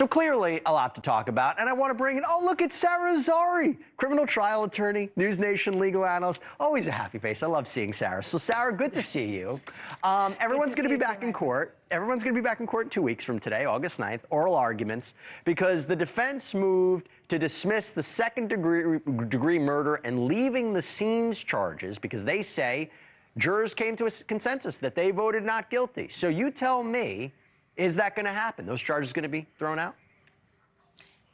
So clearly a lot to talk about, and I want to bring in, oh, look, it's Sara Azari, criminal trial attorney, NewsNation legal analyst. Always a happy face. I love seeing Sara. So Sara, good to see you. Everyone's going to be back in court. Everyone's going to be back in court in 2 weeks from today, August 9th, oral arguments, because the defense moved to dismiss the second-degree murder and leaving the scenes charges because they say jurors came to a consensus that they voted not guilty. So you tell me, is that going to happen? Those charges going to be thrown out?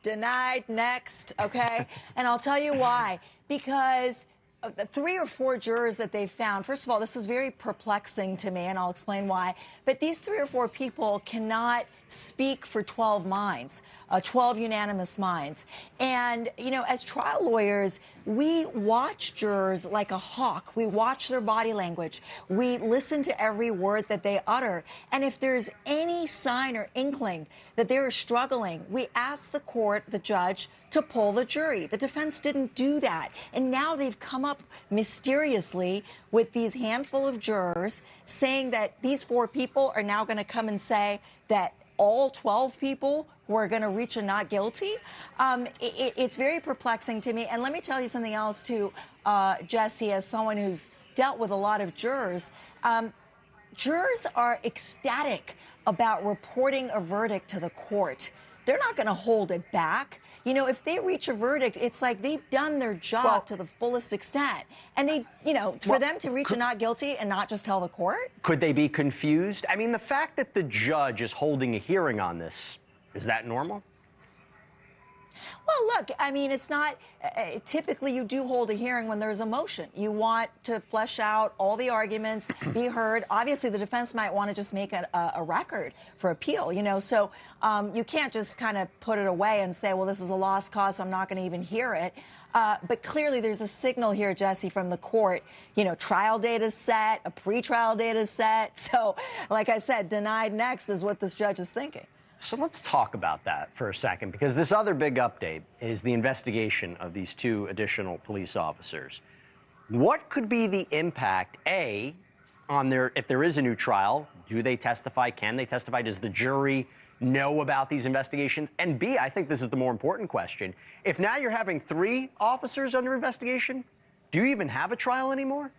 Denied next, okay? And I'll tell you why. Because the 3 or 4 jurors that they found, first of all, this is very perplexing to me, and I'll explain why. But these 3 or 4 people cannot speak for 12 minds, 12 unanimous minds. And, you know, as trial lawyers, we watch jurors like a hawk. We watch their body language. We listen to every word that they utter. And if there's any sign or inkling that they're struggling, we ask the court, the judge, to pull the jury. The defense didn't do that. And now they've come up mysteriously with these handful of jurors saying that these 4 people are now going to come and say that all 12 people were going to reach a not guilty. It's very perplexing to me. And let me tell you something else, too, Jesse, as someone who's dealt with a lot of jurors. Jurors are ecstatic about reporting a verdict to the court. They're not going to hold it back. You know, if they reach a verdict, it's like they've done their job to the fullest extent. And they, you know, for them to reach a not guilty and not just tell the court. Could they be confused? I mean, the fact that the judge is holding a hearing on this, is that normal? Well, look, I mean, it's not typically you do hold a hearing when there's a motion. You want to flesh out all the arguments, be heard. Obviously, the defense might want to just make a record for appeal, you know, so you can't just kind of put it away and say, well, this is a lost cause, so I'm not going to even hear it. But clearly there's a signal here, Jesse, from the court. You know, trial date is set, a pretrial date is set. So, like I said, denied next is what this judge is thinking. So let's talk about that for a second, because this other big update is the investigation of these 2 additional police officers. What could be the impact, A, on if there is a new trial? Do they testify? Can they testify? Does the jury know about these investigations? And B, I think this is the more important question. If now you're having 3 officers under investigation, do you even have a trial anymore?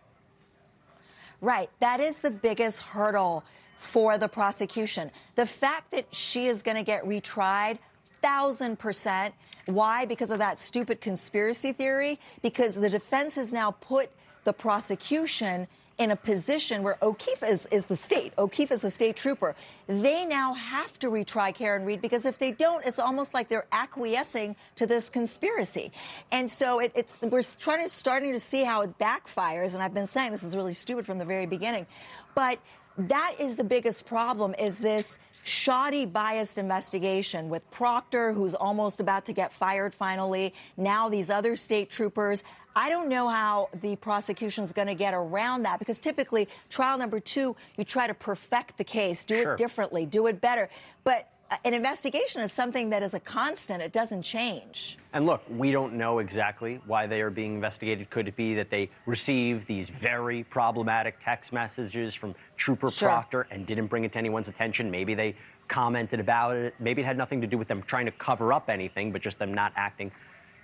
Right. That is the biggest hurdle for the prosecution. The fact that she is going to get retried, 1,000%. Why? Because of that stupid conspiracy theory. Because the defense has now put the prosecution in a position where O'Keefe is the state. O'Keefe is a state trooper. They now have to retry Karen Read, because if they don't, it's almost like they're acquiescing to this conspiracy. And so we're starting to see how it backfires. And I've been saying this is really stupid from the very beginning. But that is the biggest problem, is this shoddy, biased investigation with Proctor, who's almost about to get fired finally, now these other state troopers. I don't know how the prosecution is going to get around that, because typically trial number 2, you try to perfect the case, do it differently, do it better. But an investigation is something that is a constant. It doesn't change. And look, we don't know exactly why they are being investigated. Could it be that they received these very problematic text messages from Trooper Proctor and didn't bring it to anyone's attention? Maybe they commented about it. Maybe it had nothing to do with them trying to cover up anything, but just them not acting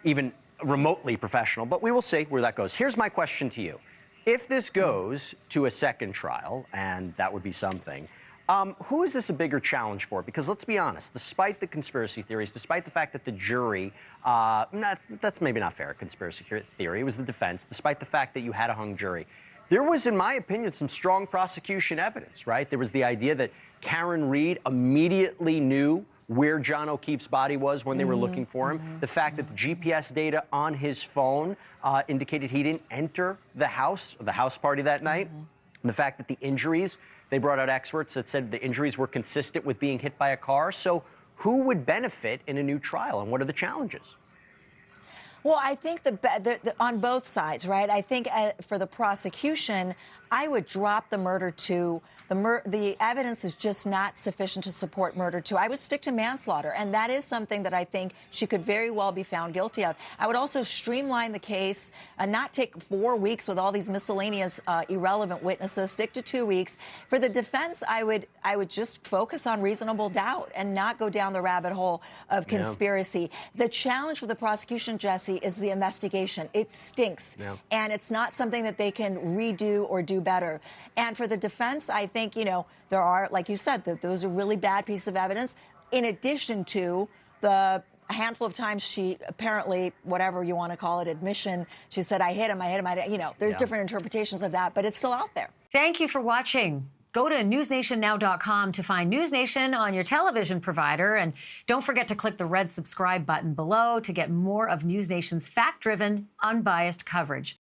even remotely professional. But we will see where that goes. Here's my question to you. If this goes to a second trial, and that would be something, who is this a bigger challenge for? Because let's be honest, despite the conspiracy theories, despite the fact that the jury, that's maybe not fair, conspiracy theory, it was the defense, despite the fact that you had a hung jury, there was, in my opinion, some strong prosecution evidence, right? There was the idea that Karen Read immediately knew where John O'Keefe's body was when they were looking for him. The fact that the GPS data on his phone indicated he didn't enter the house party that night. The fact that the injuries, they brought out experts that said the injuries were consistent with being hit by a car. So who would benefit in a new trial, and what are the challenges? Well, I think on both sides, right? I think for the prosecution, I would drop the murder two. The evidence is just not sufficient to support murder two. I would stick to manslaughter, and that is something that I think she could very well be found guilty of. I would also streamline the case and not take 4 weeks with all these miscellaneous irrelevant witnesses. Stick to 2 weeks. For the defense, I would just focus on reasonable doubt and not go down the rabbit hole of conspiracy. The challenge for the prosecution, Jesse, is the investigation. It stinks, and it's not something that they can redo or do better. And for the defense, I think, there are, like you said, those are really bad pieces of evidence, in addition to the handful of times she apparently, whatever you want to call it, admission, she said, I hit him, there's different interpretations of that, but it's still out there. Thank you for watching. Go to newsnationnow.com to find NewsNation on your television provider. And don't forget to click the red subscribe button below to get more of NewsNation's fact-driven, unbiased coverage.